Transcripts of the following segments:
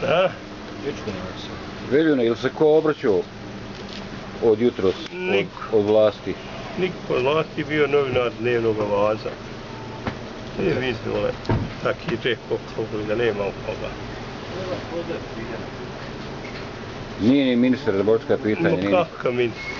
A? Veljune, ili se ko obraćao od jutros, od vlasti? Niko od vlasti bio novinar dnevnog Vaza. Ne vidjeli, taki džek okrugli, da nema u koga. Nije ni ministar za bočka pitanja, nije. No kakav ministar?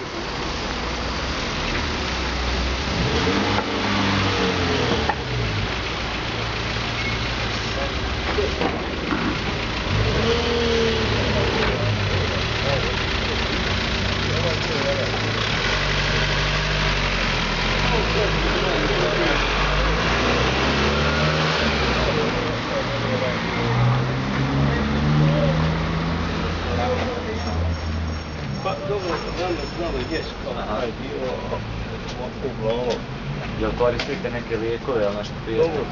Pa dobro, danas znalo jest ovaj dio uglavnom. Jel koristite neke lijekove ili nešto prije? Dobro,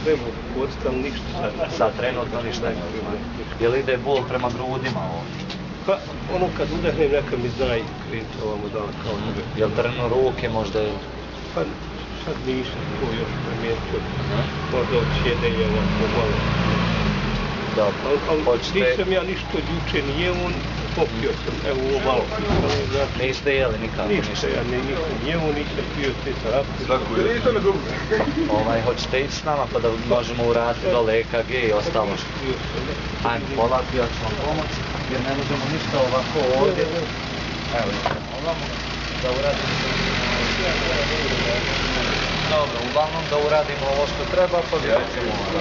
treba koristiti, ali ništa sad. Sad trenutno ništa ne uzimaju. Jel ide bol prema grudima ovdje? Pa ono kad udahnem neka mi zna i krenuti ovamo da kao nove. Jel trnu ruke možda? Pa sad nisam to još primijetio. Možda od sjedenja ovako malo. Dobro, Ali nisam ja ništa od juče ni jeo, popio sam, evo ovo malo. Niste jeli nikako ništa? Ništa, ja nisam jeo, nisam pio te terapije. Hoćete ići s nama pa da možemo uraditi dole EKG i ostalo što? Ajmo, polako, ja ću vam pomoći, jer ne možemo ništa ovako ovdje. Evo, ovamo, da uradimo. Dobro, uglavnom da uradimo ovo što treba, pa vidjet ćemo ovo.